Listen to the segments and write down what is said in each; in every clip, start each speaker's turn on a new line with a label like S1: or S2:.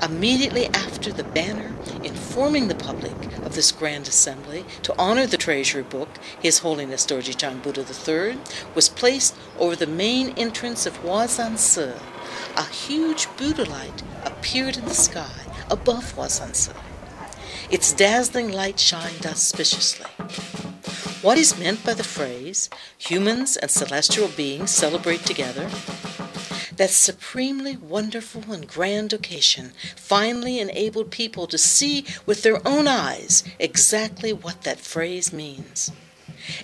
S1: Immediately after the banner informing the public of this grand assembly to honor the treasury book, His Holiness Dorji Chang Buddha III, was placed over the main entrance of Huazhansi, a huge Buddha light appeared in the sky above Huazhansi. Its dazzling light shined auspiciously. What is meant by the phrase, humans and celestial beings celebrate together? That supremely wonderful and grand occasion finally enabled people to see with their own eyes exactly what that phrase means.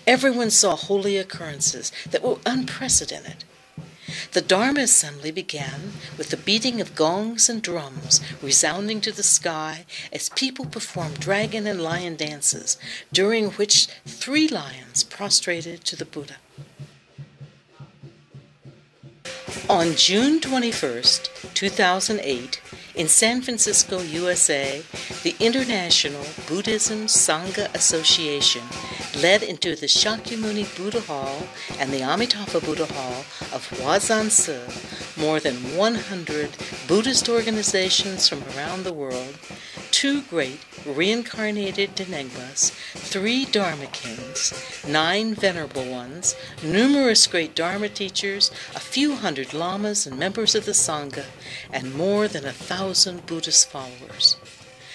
S1: Everyone saw holy occurrences that were unprecedented. The Dharma assembly began with the beating of gongs and drums resounding to the sky as people performed dragon and lion dances, during which 3 lions prostrated to the Buddha. On June 21st, 2008, in San Francisco, USA, the International Buddhism Sangha Association led into the Shakyamuni Buddha Hall and the Amitabha Buddha Hall of Huazhansi more than 100 Buddhist organizations from around the world, 2 great reincarnated enigmas, 3 Dharma kings, 9 venerable ones, numerous great Dharma teachers, a few hundred lamas and members of the Sangha, and more than 1,000 Buddhist followers.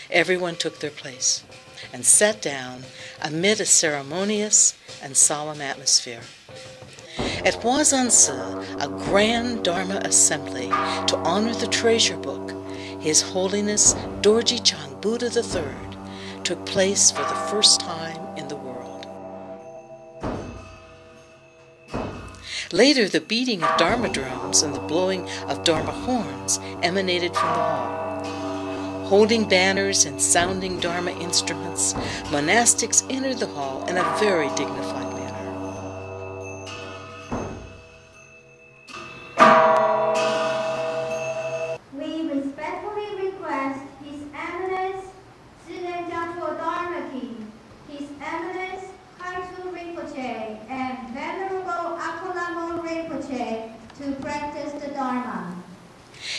S1: Everyone took their place and sat down amid a ceremonious and solemn atmosphere. At Huazhansi, a grand Dharma assembly to honor the treasure book, His Holiness Dorji Chang Buddha III, took place for the first time in the world. Later, the beating of Dharma drums and the blowing of Dharma horns emanated from the hall. Holding banners and sounding Dharma instruments, monastics entered the hall in a very dignified manner.
S2: We respectfully request His Eminence Zhiren Jiangzuo Dharma King, His Eminence Hartu Rinpoche, and Venerable Akolamo Rinpoche to practice the Dharma.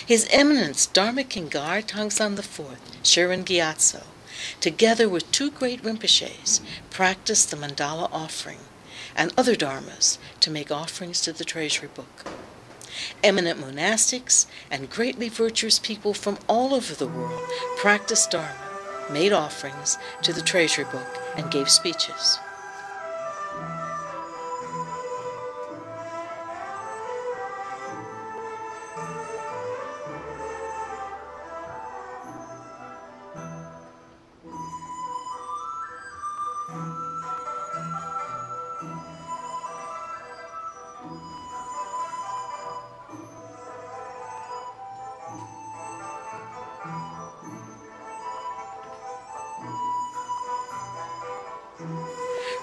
S1: His Eminence Dharma King Gar Tangsan IV, Shirin Gyatso, together with 2 great Rinpoches, practiced the mandala offering and other dharmas to make offerings to the treasury book. Eminent monastics and greatly virtuous people from all over the world practiced dharma, made offerings to the treasury book, and gave speeches.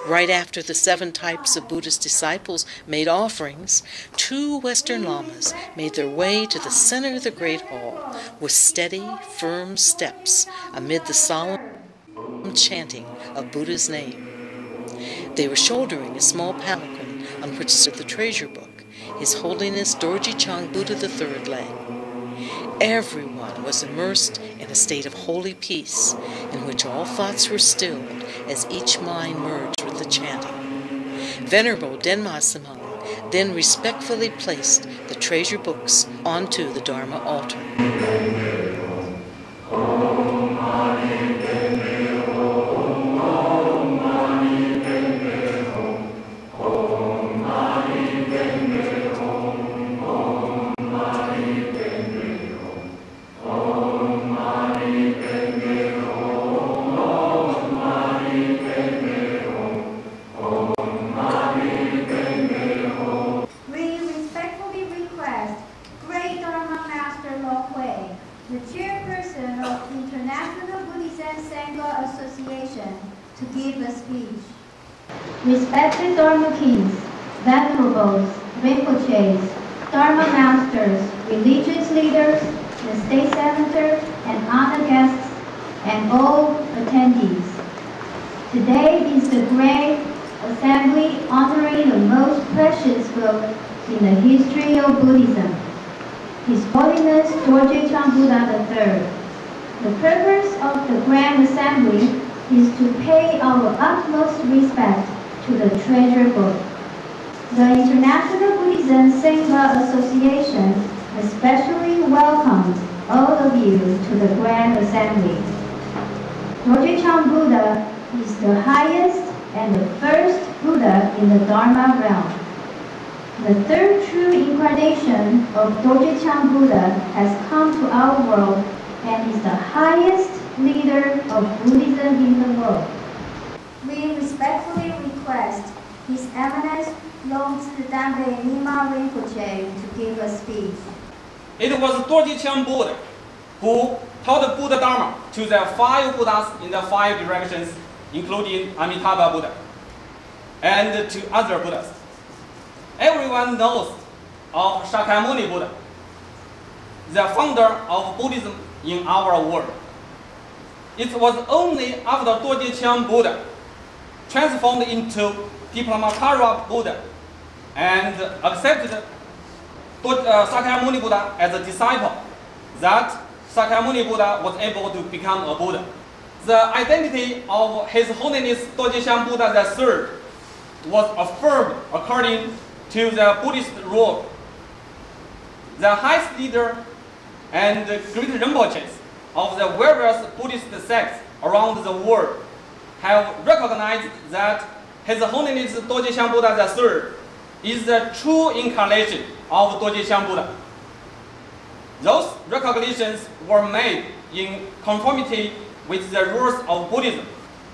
S1: Right after the 7 types of Buddhist disciples made offerings, 2 Western lamas made their way to the center of the great hall with steady, firm steps amid the solemn chanting of Buddha's name. They were shouldering a small palanquin on which stood the treasure book, His Holiness Dorji Chang Buddha III lay. Everyone was immersed in a state of holy peace, in which all thoughts were stilled as each mind merged with the chanting. Venerable Denma Samang then respectfully placed the treasure books onto the Dharma altar.
S2: To give a speech. Respected Dharma Kings, Venerables, Rinpoches, Dharma Masters, religious leaders, the State Senator, and honored guests, and all attendees. Today is the great assembly honoring the most precious book in the history of Buddhism, His Holiness Dorji Chang Buddha III, The purpose of the Grand Assembly is to pay our utmost respect to the treasure book. The International Buddhism Sangha Association especially welcomes all of you to the Grand Assembly. Dorje Chang Buddha is the highest and the first Buddha in the Dharma realm. The third true incarnation of Dorje Chang Buddha has come to our world and is the highest leader of Buddhism in the world. We respectfully request His Eminence Longzi Danbe Nima Rinpoche to give a speech.
S3: It was Dorje Chang Buddha who taught Buddha Dharma to the 5 Buddhas in the 5 directions, including Amitabha Buddha, and to other Buddhas. Everyone knows of Shakyamuni Buddha, the founder of Buddhism in our world. It was only after Dorje Chang Buddha transformed into Diplomatara Buddha and accepted Shakyamuni Buddha as a disciple that Shakyamuni Buddha was able to become a Buddha. The identity of His Holiness Dorje Chang Buddha III was affirmed according to the Buddhist rule. The highest leader and great Rinpoches of the various Buddhist sects around the world have recognized that His Holiness Dorje Chang Buddha III is the true incarnation of Dorje Chang Buddha. Those recognitions were made in conformity with the rules of Buddhism.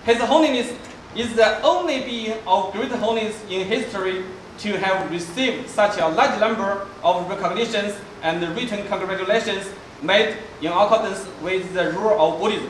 S3: His Holiness is the only being of great holiness in history to have received such a large number of recognitions and written congratulations made in accordance with the rule of Buddhism.